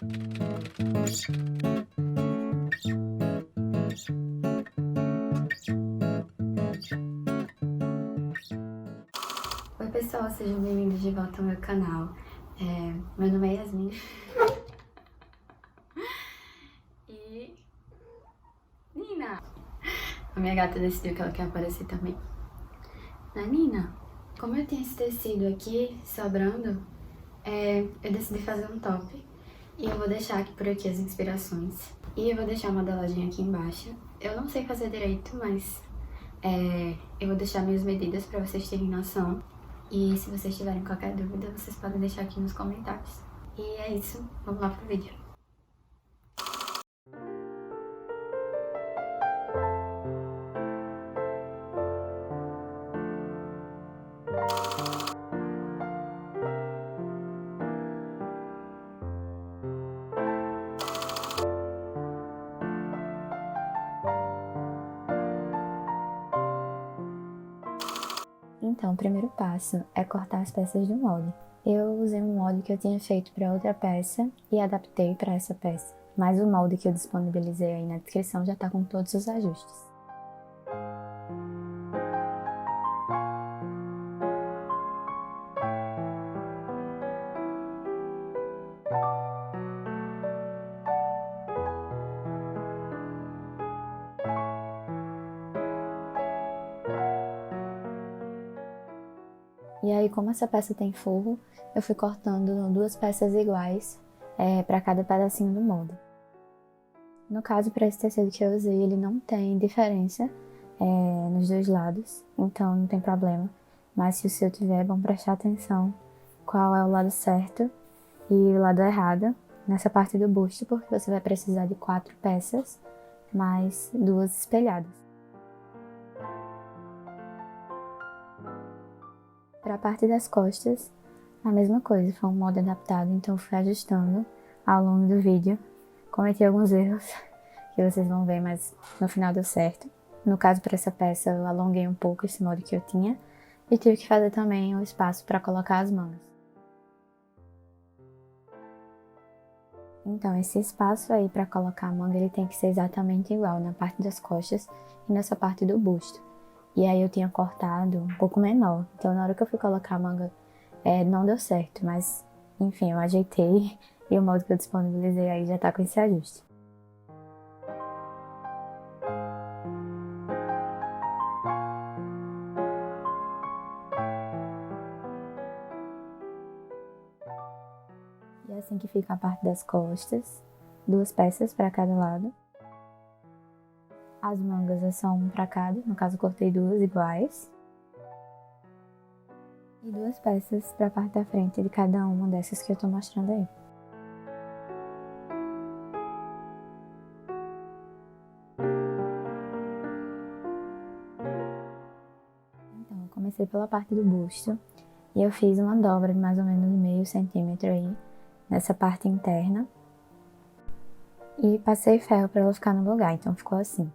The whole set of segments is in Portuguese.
Oi pessoal, sejam bem-vindos de volta ao meu canal. Meu nome é Yasmin. E... Nina! A minha gata decidiu que ela quer aparecer também. Nina, como eu tenho esse tecido aqui sobrando, eu decidi fazer um top. E eu vou deixar aqui por aqui as inspirações. E eu vou deixar uma modelagem aqui embaixo. Eu não sei fazer direito, mas eu vou deixar minhas medidas pra vocês terem noção. E se vocês tiverem qualquer dúvida, vocês podem deixar aqui nos comentários. E é isso, vamos lá pro vídeo. Então, o primeiro passo é cortar as peças do molde. Eu usei um molde que eu tinha feito para outra peça e adaptei para essa peça. Mas o molde que eu disponibilizei aí na descrição já está com todos os ajustes. E aí, como essa peça tem forro, eu fui cortando duas peças iguais para cada pedacinho do molde. No caso, para esse tecido que eu usei, ele não tem diferença nos dois lados, então não tem problema. Mas se o seu tiver, é bom prestar atenção qual é o lado certo e o lado errado nessa parte do busto, porque você vai precisar de 4 peças, mais 2 espelhadas. Para a parte das costas, a mesma coisa, foi um molde adaptado, então eu fui ajustando ao longo do vídeo. Cometi alguns erros, que vocês vão ver, mas no final deu certo. No caso, para essa peça, eu alonguei um pouco esse molde que eu tinha e tive que fazer também um espaço para colocar as mangas. Então, esse espaço aí para colocar a manga, ele tem que ser exatamente igual na parte das costas e nessa parte do busto. E aí eu tinha cortado um pouco menor, então na hora que eu fui colocar a manga, não deu certo, mas enfim, eu ajeitei e o molde que eu disponibilizei aí já tá com esse ajuste. E é assim que fica a parte das costas, 2 peças para cada lado. As mangas é só uma para cada, no caso eu cortei 2 iguais. E 2 peças para a parte da frente de cada uma dessas que eu tô mostrando aí. Então, eu comecei pela parte do busto e eu fiz uma dobra de mais ou menos meio centímetro aí, nessa parte interna. E passei ferro para ela ficar no lugar, então ficou assim.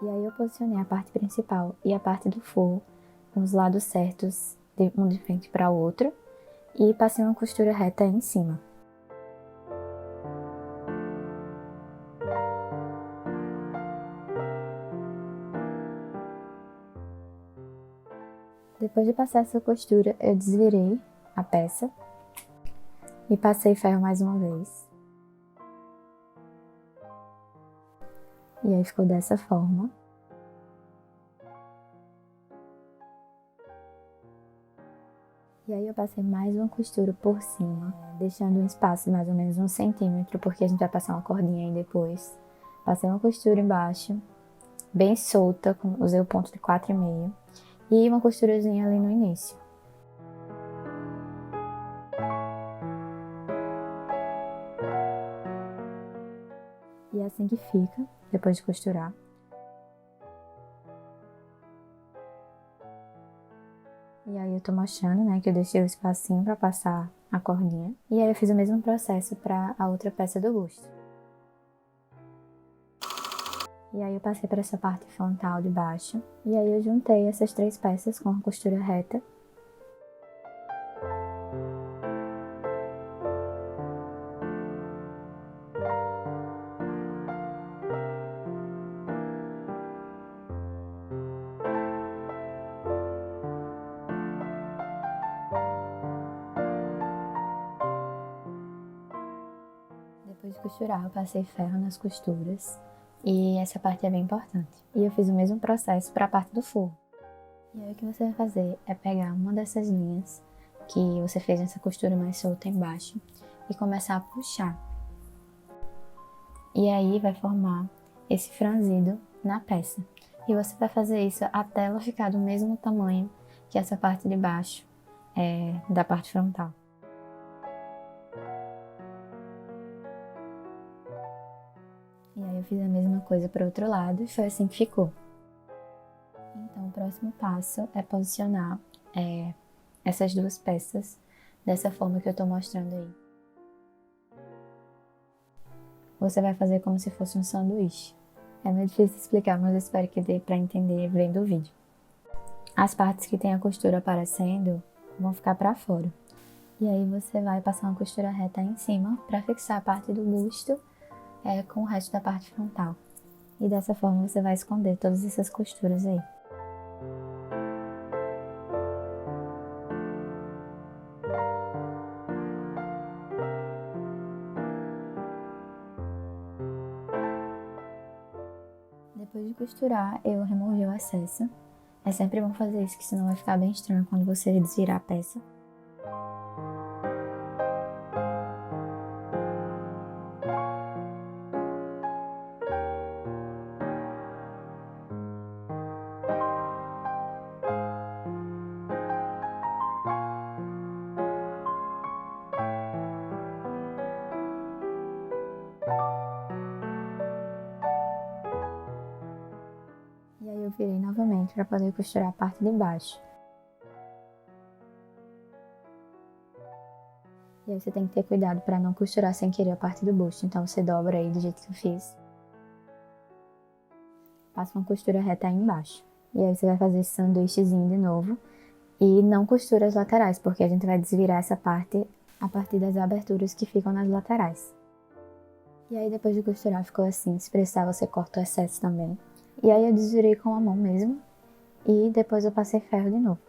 E aí eu posicionei a parte principal e a parte do forro com os lados certos, um de frente para o outro, e passei uma costura reta aí em cima. Depois de passar essa costura, eu desvirei a peça e passei ferro mais uma vez. E aí ficou dessa forma. E aí eu passei mais uma costura por cima, deixando um espaço de mais ou menos 1 centímetro, porque a gente vai passar uma cordinha aí depois. Passei uma costura embaixo, bem solta, usei o ponto de 4,5 e uma costurazinha ali no início. E é assim que fica, depois de costurar. E aí eu tô mostrando, né, que eu deixei o espacinho pra passar a cordinha. E aí eu fiz o mesmo processo pra a outra peça do busto. E aí eu passei para essa parte frontal de baixo. E aí eu juntei essas 3 peças com a costura reta. Depois de costurar, eu passei ferro nas costuras e essa parte é bem importante. E eu fiz o mesmo processo para a parte do forro. E aí o que você vai fazer é pegar uma dessas linhas que você fez nessa costura mais solta embaixo e começar a puxar. E aí vai formar esse franzido na peça. E você vai fazer isso até ela ficar do mesmo tamanho que essa parte de baixo da parte frontal. E aí eu fiz a mesma coisa para o outro lado e foi assim que ficou. Então o próximo passo é posicionar essas duas peças dessa forma que eu estou mostrando aí. Você vai fazer como se fosse um sanduíche. É meio difícil explicar, mas eu espero que dê para entender vendo o vídeo. As partes que tem a costura aparecendo vão ficar para fora. E aí você vai passar uma costura reta aí em cima para fixar a parte do busto com o resto da parte frontal. E dessa forma você vai esconder todas essas costuras aí. Depois de costurar, eu removi o excesso. É sempre bom fazer isso, que senão vai ficar bem estranho quando você desvirar a peça. E aí eu virei novamente para poder costurar a parte de baixo. E aí você tem que ter cuidado para não costurar sem querer a parte do busto. Então você dobra aí do jeito que eu fiz. Passa uma costura reta aí embaixo. E aí você vai fazer esse sanduíchezinho de novo. E não costura as laterais, porque a gente vai desvirar essa parte a partir das aberturas que ficam nas laterais. E aí depois de costurar ficou assim, se precisar você corta o excesso também. E aí eu desvirei com a mão mesmo. E depois eu passei ferro de novo.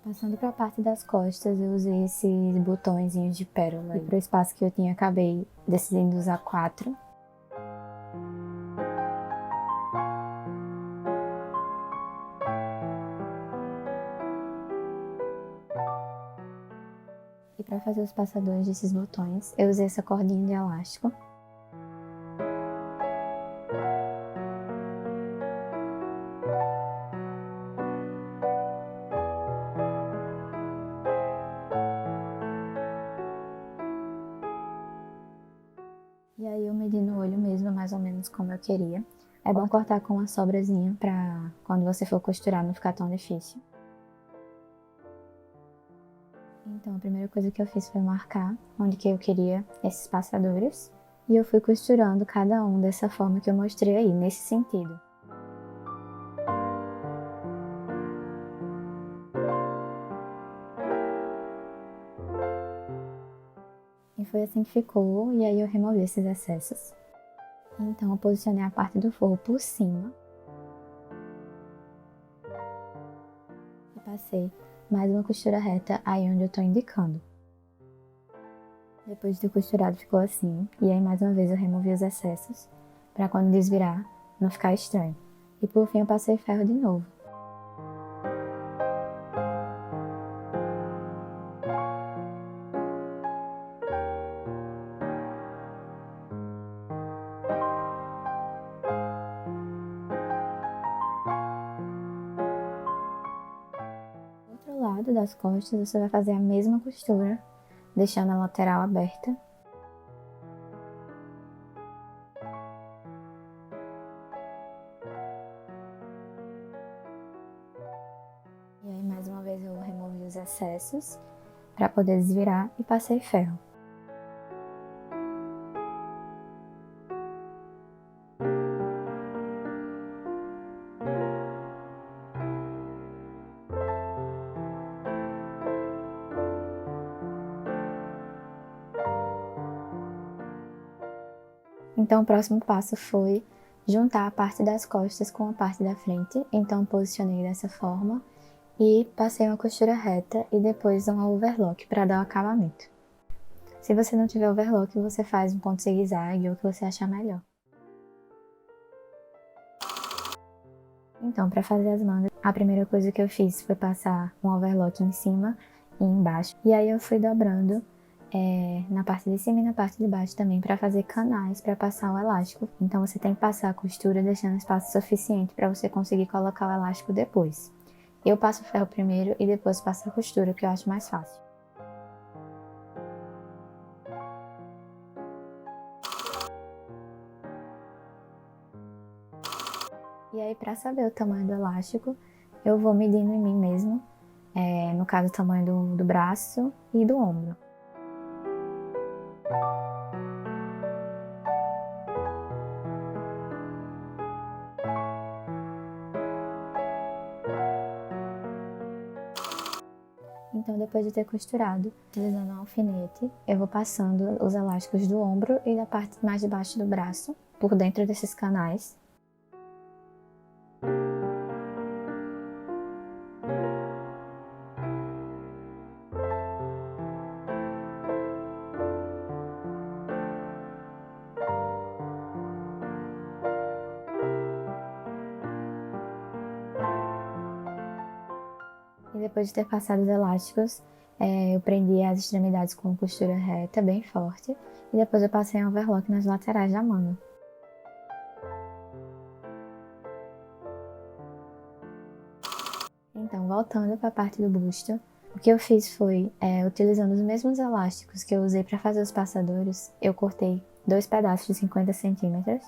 Passando para a parte das costas, eu usei esses botõezinhos de pérola. E para o espaço que eu tinha, acabei decidindo usar 4. E para fazer os passadores desses botões, eu usei essa cordinha de elástico. E aí eu medi no olho mesmo, mais ou menos como eu queria. É bom cortar com uma sobrazinha pra quando você for costurar não ficar tão difícil. Então a primeira coisa que eu fiz foi marcar onde que eu queria esses passadores. E eu fui costurando cada um dessa forma que eu mostrei aí, nesse sentido. E foi assim que ficou, e aí eu removi esses excessos. Então eu posicionei a parte do forro por cima. E passei mais uma costura reta aí onde eu tô indicando. Depois de ter costurado ficou assim, e aí mais uma vez eu removi os excessos, pra quando desvirar não ficar estranho. E por fim eu passei ferro de novo. Do outro lado das costas você vai fazer a mesma costura, deixando a lateral aberta. E aí mais uma vez eu removi os excessos para poder desvirar e passei ferro. Então o próximo passo foi juntar a parte das costas com a parte da frente. Então posicionei dessa forma e passei uma costura reta e depois um overlock para dar o acabamento. Se você não tiver overlock, você faz um ponto zigue-zague ou o que você achar melhor. Então, para fazer as mangas, a primeira coisa que eu fiz foi passar um overlock em cima e embaixo. E aí eu fui dobrando na parte de cima e na parte de baixo também para fazer canais para passar o elástico. Então você tem que passar a costura deixando espaço suficiente para você conseguir colocar o elástico depois. Eu passo o ferro primeiro e depois passo a costura, que eu acho mais fácil. E aí, para saber o tamanho do elástico, eu vou medindo em mim mesmo, no caso o tamanho do braço e do ombro. Então, depois de ter costurado, utilizando um alfinete, eu vou passando os elásticos do ombro e da parte mais de baixo do braço, por dentro desses canais. E depois de ter passado os elásticos, eu prendi as extremidades com costura reta, bem forte, e depois eu passei um overlock nas laterais da manga. Então, voltando para a parte do busto, o que eu fiz foi, utilizando os mesmos elásticos que eu usei para fazer os passadores, eu cortei 2 pedaços de 50 centímetros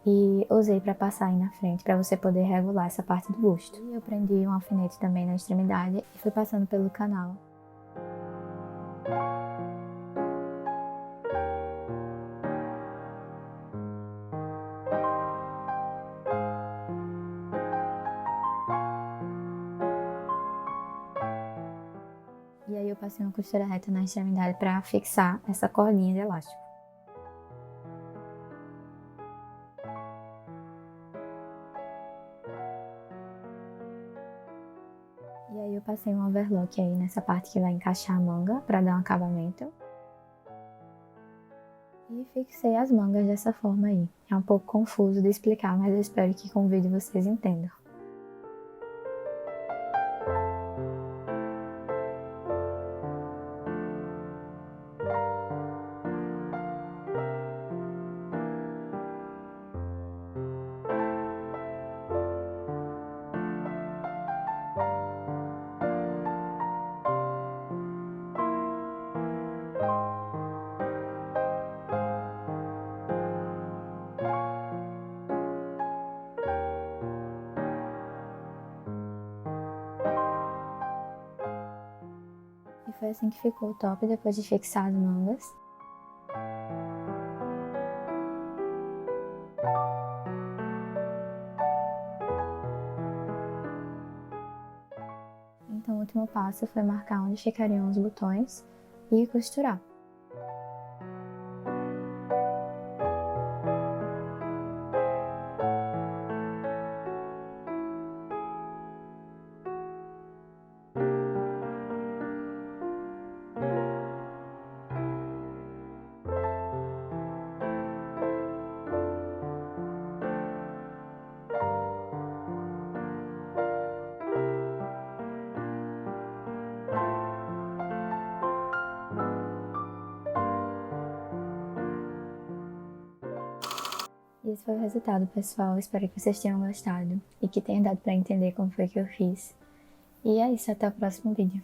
e usei para passar aí na frente, para você poder regular essa parte do busto. E eu prendi um alfinete também na extremidade e fui passando pelo canal. E aí eu passei uma costura reta na extremidade para fixar essa cordinha de elástico. E aí eu passei um overlock aí nessa parte que vai encaixar a manga para dar um acabamento. E fixei as mangas dessa forma aí. É um pouco confuso de explicar, mas eu espero que com o vídeo vocês entendam. E foi assim que ficou o top depois de fixar as mangas. Então o último passo foi marcar onde ficariam os botões e costurar. E esse foi o resultado, pessoal. Espero que vocês tenham gostado e que tenham dado para entender como foi que eu fiz. E é isso, até o próximo vídeo.